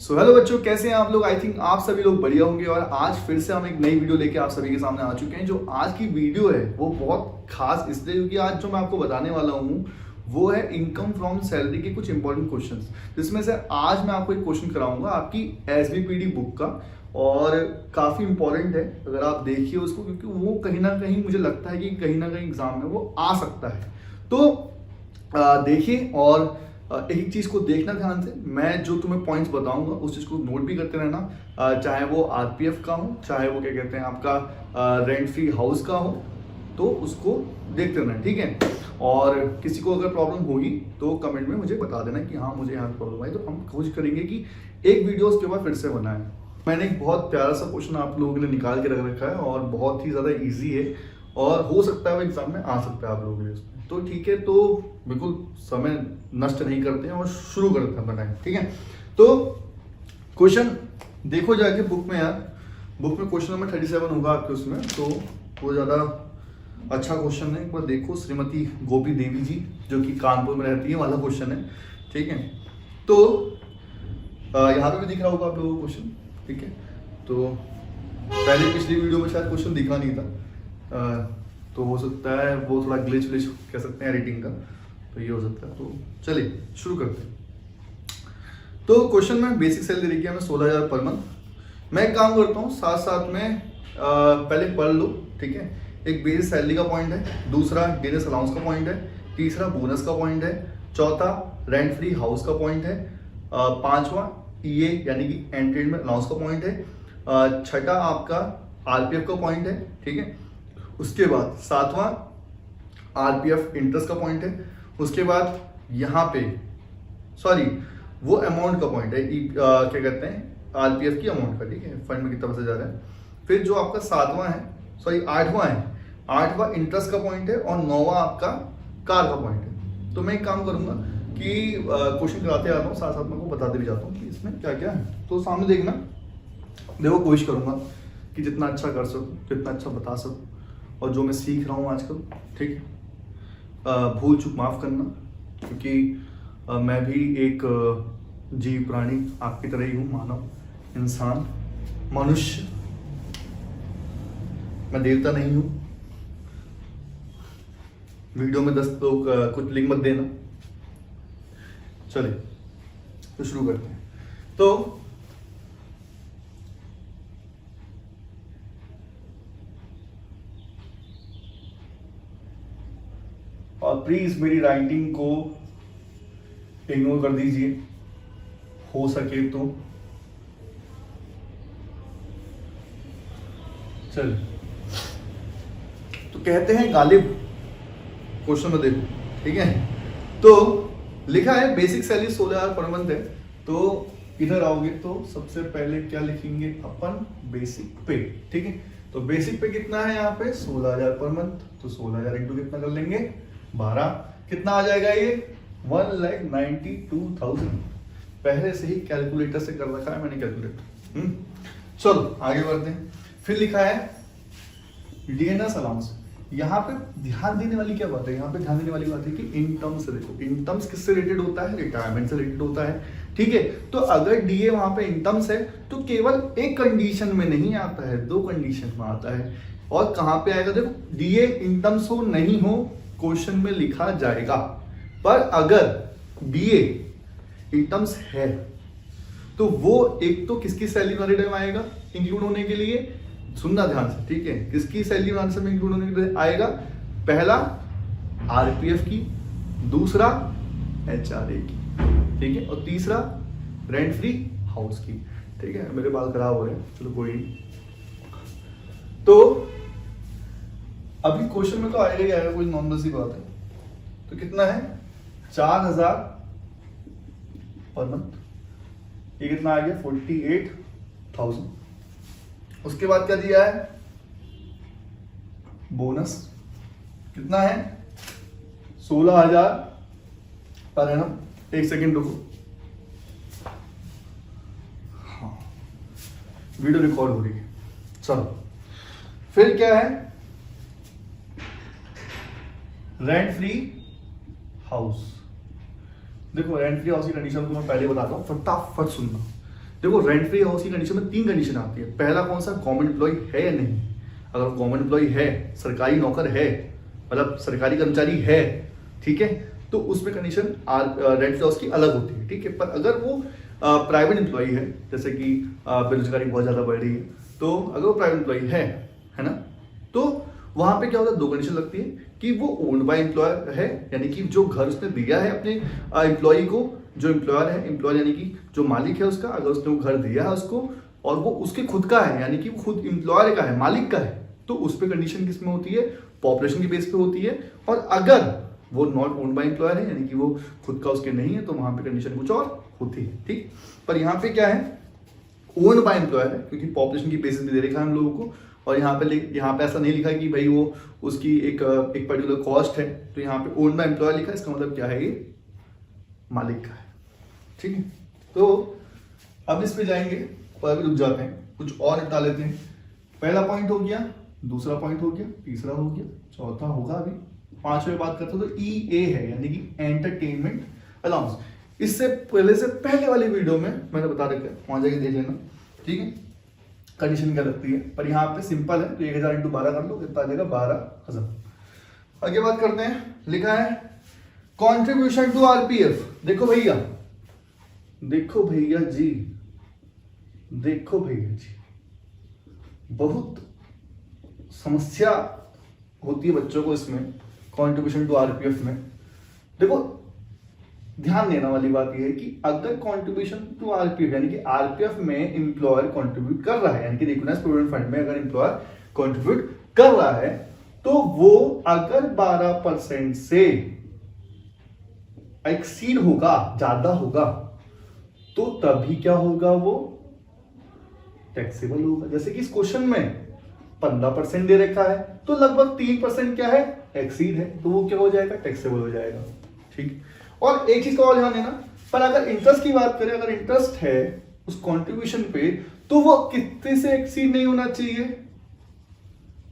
So hello बच्चों, कैसे हैं आप लोग। आई थिंक आप सभी लोग बढ़िया होंगे। और आज फिर से हम एक नई वीडियो लेके आप सभी के सामने आ चुके हैं। जो आज की वीडियो है वो बहुत खास इसलिए क्योंकि आज जो मैं आपको बताने वाला हूँ वो है इनकम फ्रॉम सैलरी के कुछ इंपॉर्टेंट क्वेश्चंस, जिसमें से आज मैं आपको एक क्वेश्चन कराऊंगा आपकी एसबीपीडी बुक का। और काफ़ी इंपॉर्टेंट है, अगर आप देखिए उसको, क्योंकि वो कहीं ना कहीं मुझे लगता है कि कहीं ना कहीं एग्जाम में वो आ सकता है। तो देखिए और एक चीज को देखना ध्यान से। मैं जो तुम्हें पॉइंट्स बताऊंगा उस चीज को नोट भी करते रहना, चाहे वो आरपीएफ का हो, चाहे वो क्या कहते हैं आपका रेंट फ्री हाउस का हो, तो उसको देखते रहना, ठीक है। और किसी को अगर प्रॉब्लम होगी तो कमेंट में मुझे बता देना कि हाँ मुझे यहाँ प्रॉब्लम आई, तो हम कोशिश करेंगे कि एक वीडियो उसके बाद फिर से बनाएं। मैंने एक बहुत प्यारा सा क्वेश्चन आप लोगों के लिए निकाल के रख रखा है और बहुत ही ज़्यादा ईजी है और हो सकता है वो एग्जाम में आ सकता है आप लोगों के लिए। तो ठीक है, तो बिल्कुल समय नष्ट नहीं करते हैं और शुरू करते हैं बताएं, ठीक है। तो क्वेश्चन देखो जाके बुक में, यार बुक में क्वेश्चन नंबर 37 होगा आपके उसमें, तो वो ज़्यादा अच्छा क्वेश्चन है। एक बार देखो, श्रीमती गोपी देवी जी जो कि कानपुर में रहती है वाला क्वेश्चन है, ठीक है। तो यहाँ पे भी दिख रहा होगा आप लोगों को क्वेश्चन, ठीक है। तो पहले पिछली वीडियो में शायद क्वेश्चन दिखा नहीं था, तो हो सकता है वो थोड़ा ग्लिच विच कह सकते हैं एडिटिंग का, तो ये हो सकता है। तो चलिए शुरू करते हैं। तो क्वेश्चन में बेसिक सैलरी देखिए हमें 16,000 पर मंथ। मैं एक काम करता हूँ, साथ साथ में पहले पढ़ लो, ठीक है। एक बेसिक सैलरी का पॉइंट है, दूसरा डिनर अलाउंस का पॉइंट है, तीसरा बोनस का पॉइंट है, चौथा रेंट फ्री हाउस का पॉइंट है, पांचवा ईए यानी कि एंटरटेनमेंट अलाउंस का पॉइंट है, छठा आपका आरपीएफ का पॉइंट है, ठीक है। उसके बाद सातवां आरपीएफ इंटरेस्ट का पॉइंट है। उसके बाद यहाँ पे सॉरी वो अमाउंट का पॉइंट है, क्या कहते हैं आरपीएफ की अमाउंट का, ठीक है, फंड में कितना पैसा जा रहा है। फिर जो आपका सातवां है, सॉरी आठवां है, आठवां इंटरेस्ट का पॉइंट है और नौवां आपका कार का पॉइंट है। तो मैं एक काम करूंगा कि क्वेश्चन कराते आता हूँ, साथ साथ में को बताते भी जाता हूँ कि इसमें क्या क्या है। तो सामने देखना, देखो कोशिश करूंगा कि जितना अच्छा कर सकूँ, जितना अच्छा बता सकूँ, और जो मैं सीख रहा हूँ आजकल, ठीक है। भूल चूक माफ़ करना, क्योंकि मैं भी एक जीव प्राणी आपकी तरह ही हूँ, मानव इंसान मनुष्य, मैं देवता नहीं हूँ। वीडियो में 10 लोग कुछ लिंक मत देना। चलिए तो शुरू करते हैं। तो और प्लीज मेरी राइटिंग को इग्नोर कर दीजिए हो सके तो। चल तो कहते हैं गालिब, क्वेश्चन में देखो, ठीक है। तो लिखा है बेसिक सैलरी 16,000 पर मंथ है। तो इधर आओगे तो सबसे पहले क्या लिखेंगे अपन, बेसिक पे, ठीक है। तो बेसिक पे कितना है यहाँ पे 16,000 पर मंथ, तो 16,000 इंटू कितना कर लेंगे 12, कितना आ जाएगा ये 1,92,000। पहले से ही कैलकुलेटर से कर रखा है मैंने कैलकुलेटर। चलो आगे बढ़ते हैं। फिर लिखा है डीएनएस अलाउंस। यहाँ पे ध्यान देने वाली क्या बात है, यहाँ पे ध्यान देने वाली बात है कि इनकम से देखो, इनकम किससे रिलेटेड होता है, रिटायरमेंट से रिलेटेड होता है, ठीक है। तो अगर डीए वहां पे इनकम्स है तो केवल एक कंडीशन में नहीं आता है, दो कंडीशन में आता है। और कहाँ पे आएगा देखो, डीए इनकम्स हो नहीं हो क्वेश्चन में लिखा जाएगा, पर अगर डीए इनकम्स है तो वो एक तो किसकी सैलरी वाले टाइम आएगा इंक्लूड होने के लिए, सुनना ध्यान से, ठीक है। किसकी सैलरी आंसर में इंक्लूड होने के लिए आएगा, पहला आरपीएफ की, दूसरा एचआरए की, ठीक है, और तीसरा रेंट फ्री हाउस की, ठीक है। मेरे बाल खराब हो रहे हैं, चलो कोई नहीं। तो अभी क्वेश्चन में तो आएगा ही आएगा, कोई नॉर्मल सी बात है। तो कितना है 4,000 पर मंथ, ये कितना आ गया 48,000। उसके बाद क्या दिया है बोनस, कितना है 16,000 पर एनम। एक सेकेंड रुको, हाँ वीडियो रिकॉर्ड हो रही है, चलो। फिर क्या है रेंट फ्री हाउस। देखो रेंट फ्री हाउस की कंडीशन को मैं पहले बताता हूँ, फटाफट सुनना। देखो रेंट फ्री हाउस की कंडीशन में 3 कंडीशन आती है। पहला कौन सा, गवर्नमेंट एम्प्लॉय है या नहीं। अगर गवर्नमेंट एम्प्लॉय है, सरकारी नौकर है, मतलब सरकारी कर्मचारी है, ठीक है, तो उसमें कंडीशन रेंट फ्री हाउस की अलग होती है, ठीक है। पर अगर वो प्राइवेट एम्प्लॉय है, जैसे कि बेरोजगारी बहुत ज्यादा बढ़ रही है, तो अगर वो प्राइवेट एम्प्लॉय है ना, तो वहां पे क्या होता है, 2 कंडीशन लगती है कि वो ओन्ड बाय एम्प्लॉयर है, यानी कि जो घर उसने दिया है अपने एम्प्लॉय को, जो एम्प्लॉयर है, एम्प्लॉयर यानी कि जो मालिक है उसका, अगर उसने वो घर दिया है उसको और वो उसके खुद का है, यानी कि वो खुद एम्प्लॉयर का है, मालिक का है, तो उस पर कंडीशन किस में होती है, पॉपुलेशन की बेस पे होती है। और अगर वो नॉट ओन्ड बाय एम्प्लॉयर है, यानी कि वो खुद का उसके नहीं है, तो वहां पे कंडीशन कुछ और होती है, ठीक। पर यहाँ पे क्या है, ओन्ड बाय एम्प्लॉयर है, क्योंकि पॉपुलेशन की बेसिस पे दे रखा है हम लोगों को। और यहाँ पे ऐसा नहीं लिखा है कि भाई वो उसकी एक पर्टिकुलर कॉस्ट है, तो यहाँ पे ओन्ड बाय एम्प्लॉयर लिखा है, इसका मतलब क्या है, ये मालिक का है, ठीक है। तो अब इस पे जाएंगे, पर अभी रुक जाते हैं, कुछ और निपटा लेते हैं। पहला पॉइंट हो गया, दूसरा पॉइंट हो गया, तीसरा हो गया, चौथा होगा अभी, 5वें बात करते हो तो EA है, यानी कि एंटरटेनमेंट अलाउंस। इससे पहले वाली वीडियो में मैंने बता रखा है, वहां जाके देख लेना, ठीक है, कंडीशन क्या लगती है। पर यहाँ पे सिंपल है, तो 1000 × 12 कर लो, कितना आ जाएगा, 12,000। आगे बात करते हैं, लिखा है कॉन्ट्रीब्यूशन टू RPF। देखो भैया जी, देखो भैया जी, बहुत समस्या होती है बच्चों को इसमें, कंट्रीब्यूशन टू RPF में। देखो ध्यान देना वाली बात यह है कि अगर कंट्रीब्यूशन टू RPF, यानी कि RPF में एम्प्लॉयर कंट्रीब्यूट कर रहा है, यानी कि रिकॉग्नाइज्ड प्रोविडेंट फंड में अगर एम्प्लॉयर कंट्रीब्यूट कर रहा है, तो वो अगर 12% से एक्सीड होगा, ज्यादा होगा, तो तभी क्या होगा, वो टैक्सेबल होगा। जैसे कि इस क्वेश्चन में 15% दे रखा है, तो लगभग 3% क्या है, एक्सीड है, तो वो क्या हो जाएगा, टैक्सेबल हो जाएगा, ठीक। और एक चीज का और ध्यान देना, पर अगर इंटरेस्ट की बात करें, अगर इंटरेस्ट है उस कंट्रीब्यूशन पे, तो वो कितने से एक्सीड नहीं होना चाहिए,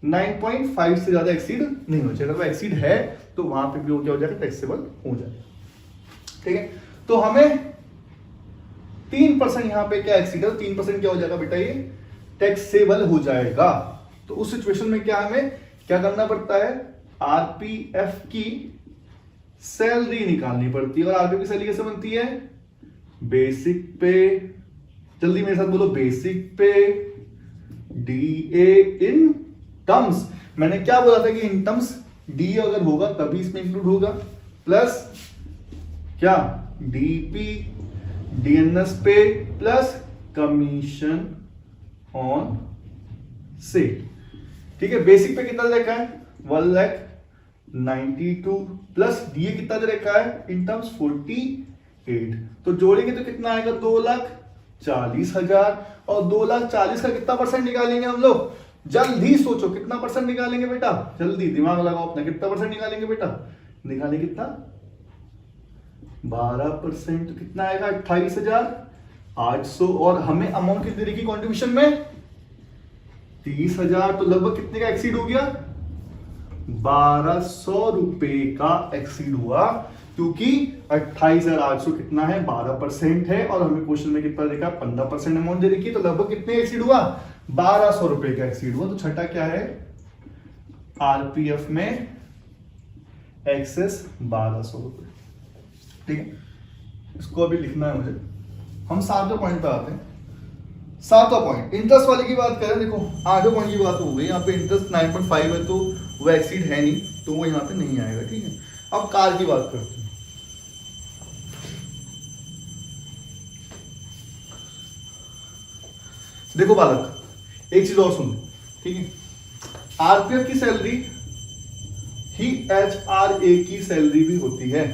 9.5 से ज्यादा एक्सीड नहीं होना चाहिए। अगर वो एक्सीड है तो वहां पे भी वो क्या हो जाएगा, टैक्सेबल हो जाएगा, ठीक है। तो हमें 3% यहाँ पे क्या एक्सीड है, 3% क्या हो जाएगा बेटा, ये टैक्सेबल हो जाएगा। तो उस सिचुएशन में क्या हमें क्या करना पड़ता है, RPF की सैलरी निकालनी पड़ती है। और RPF की सैलरी कैसे बनती है, बेसिक पे, जल्दी मेरे साथ बोलो, बेसिक पे DA इन टर्म्स। मैंने क्या बोला था कि इन टर्म्स DA अगर होगा तभी इसमें इंक्लूड होगा, प्लस क्या, DP DNS पे प्लस कमीशन ऑन सेल, ठीक है। बेसिक पे कितना दे रखा है, 1,92,000 प्लस DA कितना दे रखा है, इन टर्म्स 48, तो जोड़ेंगे तो कितना आएगा, 2,40,000। और 2,40,000 का कितना परसेंट निकालेंगे हम लोग, जल्दी सोचो, कितना परसेंट निकालेंगे बेटा, जल्दी दिमाग लगाओ अपना, कितना परसेंट निकालेंगे बेटा, निकालेंगे कितना, 12%, तो कितना आएगा, 28,800। और हमें अमाउंट कितनी देखी कॉन्ट्रीब्यूशन में, 30,000, तो लगभग कितने का एक्सीड हो गया, 1,200 रुपए का एक्सीड हुआ, क्योंकि 28,800 कितना है, 12% है, और हमें क्वेश्चन में कितना देखा, 15% अमाउंट दे रखी है, तो लगभग कितने एक्सीड हुआ, 1,200 रुपए का एक्सीड हुआ। तो छठा क्या है, RPF में एक्सेस 1,200 रुपए, ठीक है। इसको अभी लिखना है मुझे। हम 7वें पॉइंट पे आते हैं। 7वां पॉइंट, इंटरेस्ट वाले की बात करें, देखो 8वें पॉइंट की बात हो गई, यहाँ पे इंटरेस्ट 9.5 है, तो वो एक्सीड है नहीं, तो वो यहाँ पे नहीं आएगा, ठीक है। अब कार की बात करते हैं। देखो बालक, एक चीज और सुन, ठीक है। RPF की सैलरी ही HRA की सैलरी भी होती है।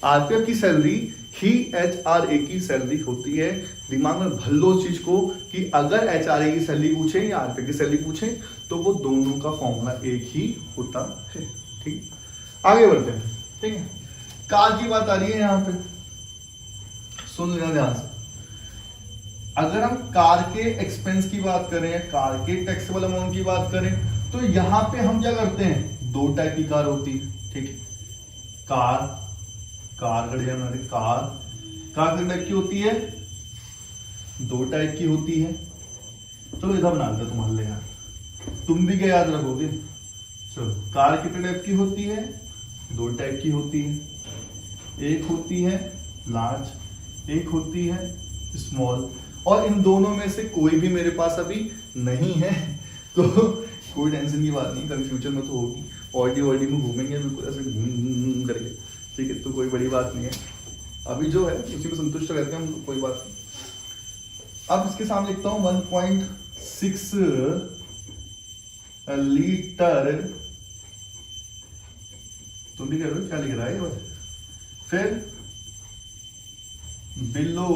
RPF की सैलरी ही HRA की सैलरी होती है। दिमाग में भर लो उस चीज को कि अगर HRA की सैलरी पूछे या RPF की सैलरी पूछे, तो वो दोनों का फॉर्मूला एक ही होता है, ठीक। आगे बढ़ते हैं, ठीक है। कार की बात आ रही है यहाँ पे, सुन लेना ध्यान से। अगर हम कार के एक्सपेंस की बात करें, कार के टैक्सेबल अमाउंट की बात करें, तो यहां पे हम क्या करते हैं, 2 टाइप की कार होती है, ठीक है। कार कितने टाइप की होती है, दो टाइप की होती है। चलो इधर बना दो तुम्हारे लिए यार, तुम भी क्या याद रखोगे। चलो कार कितने टाइप की होती है, दो टाइप की होती है। एक होती है लार्ज, एक होती है स्मॉल, और इन दोनों में से कोई भी मेरे पास अभी नहीं है। तो कोई टेंशन की बात नहीं, कभी फ्यूचर में तो होगी। ऑडी में घूमेंगे बिल्कुल ऐसे घूम करके, ठीक है, तो कोई बड़ी बात नहीं है। अभी जो है उसी में संतुष्ट रहते हैं हम, कोई बात नहीं। अब इसके सामने लिखता हूँ 1.6 लीटर। तुम भी कह रहे हो क्या लिख रहा है, फिर बिलो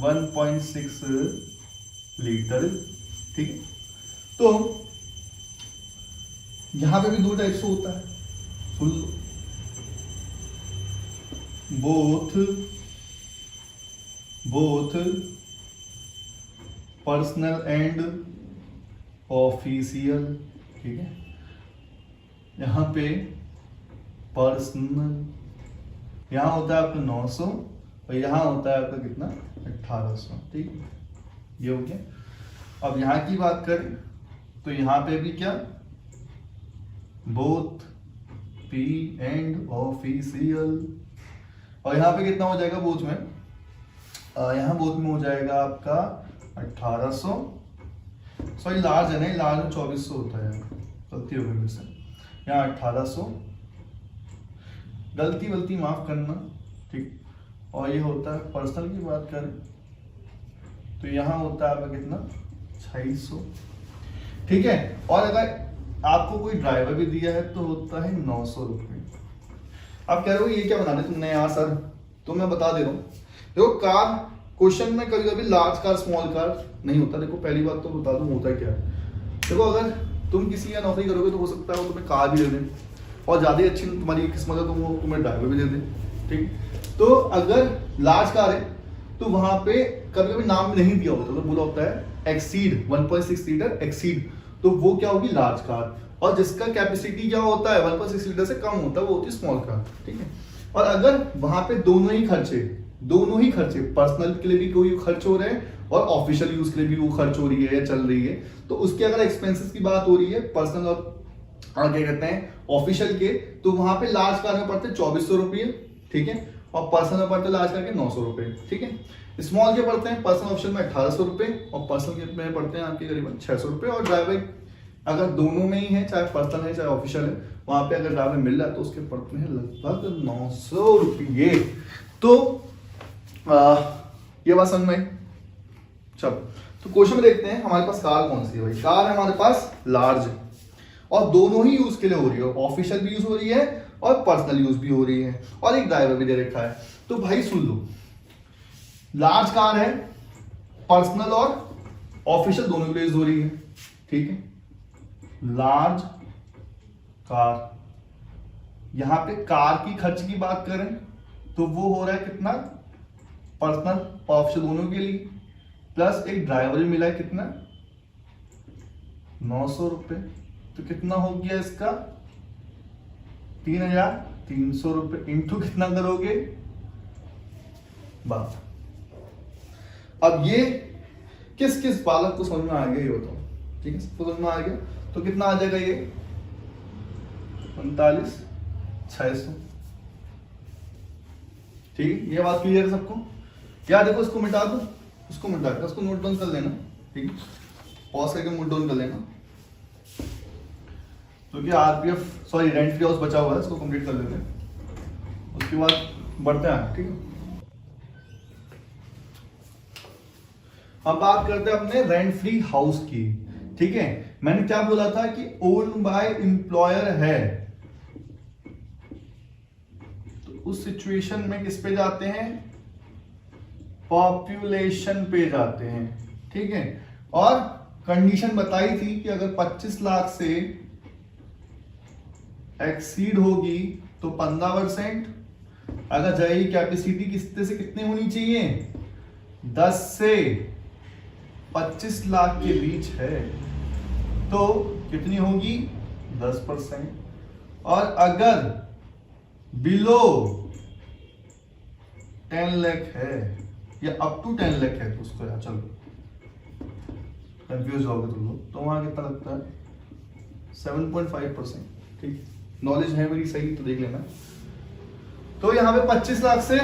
1.6 लीटर, ठीक है। तो यहां पे भी दो टाइप से होता है, सुन लो। बोथ पर्सनल एंड ऑफिशियल, ठीक है। यहां पे पर्सनल, यहां होता है आपका 900 और यहां होता है आपका कितना 1800, ठीक है, ये हो गया। अब यहां की बात करें तो यहां पे भी क्या, बोथ पी एंड ऑफिशियल, और यहां पे कितना हो जाएगा बोथ में, यहां बोथ में हो जाएगा आपका 1800, सॉरी लार्ज है नहीं, लार्ज में 2400 होता है, गलती हो गई मेरे से, यहाँ 1800, गलती माफ करना, ठीक। और ये होता है पर्सनल की बात करें तो यहाँ होता है आपका कितना 2600, ठीक है। और अगर आपको कोई ड्राइवर भी दिया है तो होता है 900 रुपये। आप कह रहे हो ये क्या बना दे तुमने यहाँ सर, तो मैं बता दे रहा हूँ। देखो कार क्वेश्चन में कभी कभी लार्ज कार स्मॉल कार नहीं होता। देखो पहली बात तो बता दूं होता है क्या है। देखो अगर तुम किसी का नौकरी करोगे तो हो सकता है वो तुम्हें कार भी दे दें, और ज़्यादा ही अच्छी तुम्हारी किस्मत है तो वो तुम्हें ड्राइवर भी दे दें, ठीक। तो अगर लार्ज कार है तो वहां पे कभी कभी नाम नहीं दिया होता, तो बोला होता है एक्सीड 1.6 लीटर एक्सीड, तो वो क्या होगी लार्ज कार। और जिसका कैपेसिटी क्या होता है 1.6 लीटर से कम होता है वो होती है स्मॉल कार, ठीक है। और अगर वहां पे दोनों ही खर्चे पर्सनल के लिए भी कोई खर्च हो रहे हैं और ऑफिशियल यूज के लिए भी वो खर्च हो रही है या चल रही है, तो उसके अगर एक्सपेंसेस की बात हो रही है पर्सनल और क्या कहते हैं ऑफिशियल के, तो वहां पे लार्ज कार में पड़ते 2400 रुपये, ठीक है, और पर्सनल में पड़ते लार्ज कार के 900 रुपये, ठीक है। स्मॉल के पड़ते हैं पर्सनल ऑप्शन में 1800 रुपये और पर्सनल के में पड़ते हैं आपके करीबन 600 रुपये। और ड्राइवर अगर दोनों में ही है, चाहे पर्सनल है चाहे ऑफिशियल है, वहां पे अगर ड्राइवर मिल रहा है तो उसके पड़ते हैं लगभग 900 रुपये। तो ये बात समझ में। चलो तो क्वेश्चन में देखते हैं हमारे पास कार कौन सी है। भाई कार है हमारे पास लार्ज और दोनों ही यूज के लिए हो रही है, ऑफिशियल भी यूज हो रही है और पर्सनल यूज भी हो रही है, और एक ड्राइवर भी दे रखा है। तो भाई सुन लो, लार्ज कार है, पर्सनल और ऑफिशियल दोनों के लिए यूज हो रही है, ठीक है। लार्ज कार, यहां पे कार की खर्च की बात करें तो वो हो रहा है कितना पर्सनल ऑफिशियल दोनों के लिए, प्लस एक ड्राइवर भी मिला है कितना 900 रुपये। तो कितना हो गया इसका 3300 रुपये इंटू कितना करोगे बात। अब ये किस किस बालक को समझ में आ गया ये बताओ, ठीक है, समझ में आ गया तो कितना आ जाएगा ये 39,600, ठीक है। ये बात क्लियर है सबको। क्या देखो इसको मिटा दो, उसको मिटा कर उसको नोट डाउन कर लेना, ठीक है, पॉज करके नोट डाउन कर लेना, क्योंकि RPF sorry rent free house बचा हुआ है, इसको कंप्लीट कर लेते हैं, उसके बाद बढ़ते हैं, ठीक है। अब बात करते हैं अपने रेंट फ्री हाउस की, ठीक है। मैंने क्या बोला था कि ओन बाय एम्प्लॉयर है, तो उस सिचुएशन में किस पे जाते हैं पॉपुलेशन पे जाते हैं, ठीक है। और कंडीशन बताई थी कि अगर 25 लाख से एक्सीड होगी तो 15%, अगर जाएगी कैपेसिटी कितने से कितने होनी चाहिए 10 से 25 लाख के बीच है तो कितनी होगी 10%। और अगर बिलो 10 लाख है या अप टू 10 लाख है तो उसको यार चलो कंफ्यूज हो गए तुम लोग, तो वहाँ कितना लगता है 7.5%। ठीक, नॉलेज है मेरी सही तो देख लेना। तो यहाँ पे 25 लाख से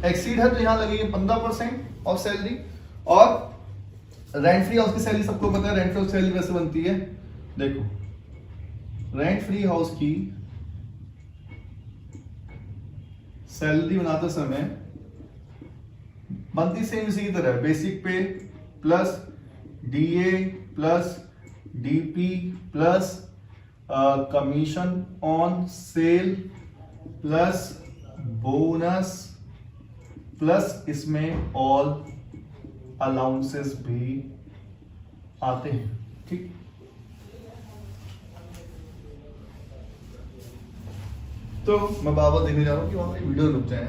एक्सीड है तो यहाँ लगेगी 15% ऑफ सैलरी। और रेंट फ्री हाउस की सैलरी सबको पता है, रेंट फ्री हाउस सैलरी कैसे बनती है। देखो रेंट फ्री हाउस की सैलरी बनाते समय बनती सेम इसी की तरह, बेसिक पे plus DA plus DP plus commission on sale plus bonus plus इसमें ऑल अलाउंसेस भी आते हैं। ठीक, तो मैं बार बार देखने जा रहा हूँ कि वहां पे वीडियो रुक जाए, है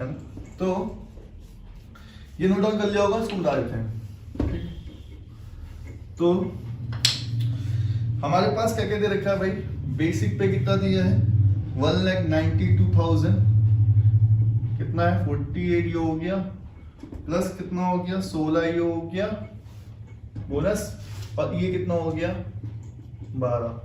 ना। तो ये नोट डाउन कर लिया होगा, इसको बता देते हैं। तो हमारे पास क्या क्या दे रखा है भाई, बेसिक पे कितना दिया है 1,92,000, कितना है 48 ये हो गया, प्लस कितना हो गया 16 ये हो गया बोनस, और ये कितना हो गया 12।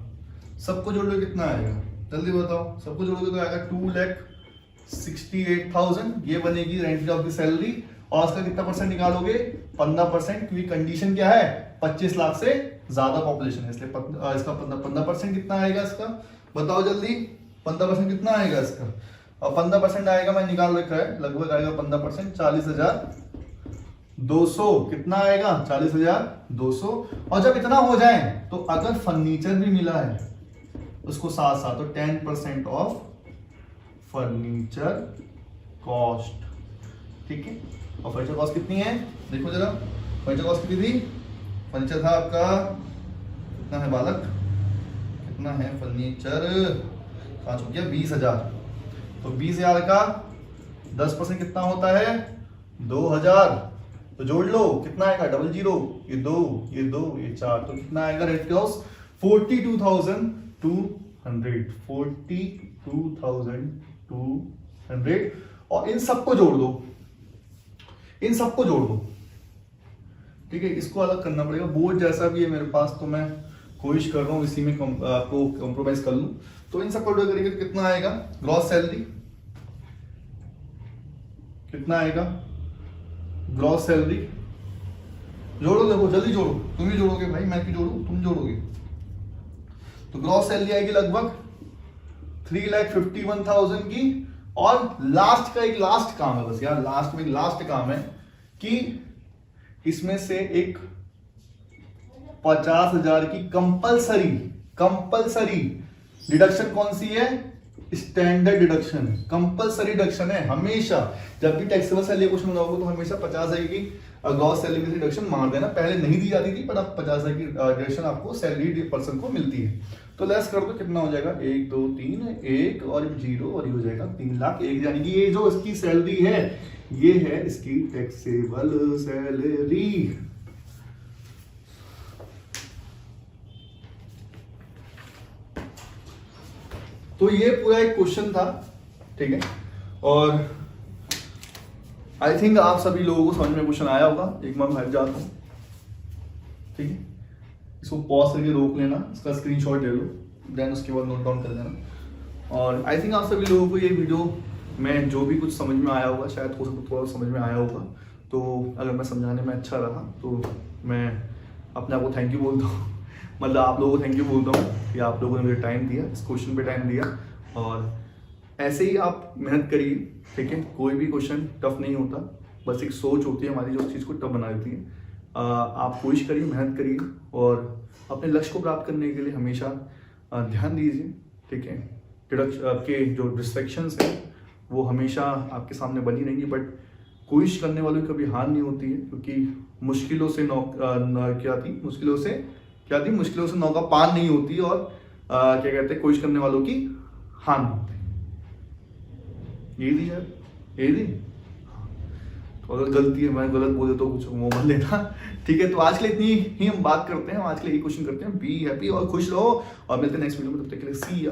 सबको जोड़ लो कितना आएगा जल्दी बताओ, सबको जोड़ोगे तो आएगा 2,68,000। ये बनेगी रेंट की सैलरी, और इसका कितना परसेंट निकालोगे 15%, क्योंकि कंडीशन क्या है 25 लाख से ज्यादा पॉपुलेशन है, इसलिए इसका 15% कितना आएगा इसका बताओ जल्दी, 15% कितना आएगा इसका, और 15% आएगा मैं निकाल रखा है, लगभग आएगा 15% 40,200, कितना आएगा 40,200। और जब इतना हो जाए तो अगर फर्नीचर भी मिला है उसको साथ साथ, तो 10% ऑफ फर्नीचर कॉस्ट। ठीक है, और फर्नीचर कॉस्ट कितनी है देखो जरा, फर्नीचर कॉस्ट कितनी थी, फर्नीचर था आपका कितना है बालक, कितना है फर्नीचर, पांच हो गया 20,000। तो 20,000 का 10% कितना होता है 2,000, तो जोड़ लो कितना आएगा 00, ये 2 ये 2 ये 4, तो कितना आएगा रेंट हाउस 42,200, 42,200। और इन सबको जोड़ दो, इन सबको जोड़ दो। ठीक है, इसको अलग करना पड़ेगा, बोर्ड जैसा भी है मेरे पास, तो मैं कोशिश कर रहा हूँ इसी में आपको कॉम्प्रोमाइज कर लूं। तो इन सबको जोड़ करेंगे तो कितना आएगा ग्रॉस सैलरी, कितना आएगा ग्रॉस सैलरी, जोड़ो देखो जल्दी जोड़ो, तुम ही जोड़ोगे भाई, मैं क्यों जोड़ू, तुम जोड़ोगे। तो ग्रॉस सैलरी आएगी लगभग 3,51,000 की। और लास्ट का एक लास्ट काम है बस यार, लास्ट में एक लास्ट काम है कि इसमें से एक 50,000 की कंपलसरी डिडक्शन कौन सी है, स्टैंडर्ड डिडक्शन, कंपलसरी डिडक्शन है। हमेशा जब भी टैक्सेबल सैलरी क्वेश्चन बनाओगे तो हमेशा 50,000 की ग्रॉस सैलरी में डिडक्शन मार देना, पहले नहीं दी जाती थी पर अब 50,000 की डिडक्शन आपको सैलरी पर्सन को मिलती है। तो लेस कर दो कितना हो जाएगा 1 2 3 1 और 0 और ये हो जाएगा 3 लाख 1, यानी कि ये जो इसकी सैलरी है ये है इसकी टैक्सेबल सैलरी। तो ये पूरा एक क्वेश्चन था, ठीक है, और आई थिंक आप सभी लोगों को समझ में क्वेश्चन आया होगा। एक मैं हट जाता हूं, ठीक है, इसको पॉज करके रोक लेना, इसका स्क्रीनशॉट ले लो, देन उसके बाद नोट डाउन कर लेना। और आई थिंक आप सभी लोगों को ये वीडियो में जो भी कुछ समझ में आया होगा, शायद हो सकता है थोड़ा समझ में आया होगा, तो अगर मैं समझाने में अच्छा रहा तो मैं अपने आप को थैंक यू बोलता हूँ, मतलब आप लोगों को थैंक यू बोलता हूँ कि आप लोगों ने मुझे टाइम दिया, इस क्वेश्चन पे टाइम दिया। और ऐसे ही आप मेहनत करिए, ठीक है, कोई भी क्वेश्चन टफ नहीं होता, बस एक सोच होती है हमारी जो उस चीज़ को टफ बना देती है। आप कोशिश करिए, मेहनत करिए और अपने लक्ष्य को प्राप्त करने के लिए हमेशा ध्यान दीजिए, ठीक है। आपके जो डिस्ट्रैक्शंस हैं वो हमेशा आपके सामने बनी रहेंगी, बट कोशिश करने वालों की कभी हार नहीं होती है, क्योंकि मुश्किलों से मुश्किलों से नौका पार नहीं होती, और क्या कहते हैं, कोशिश करने वालों की हार नहीं होती। यही शायद यही थी। तो अगर गलती है, मैं गलत बोले तो कुछ वो मत लेना, ठीक है। तो आज के लिए इतनी ही हम बात करते हैं, आज के लिए ये क्वेश्चन करते हैं। बी हैप्पी और खुश रहो, और मिलते हैं नेक्स्ट वीडियो में, तब तक के लिए सी या।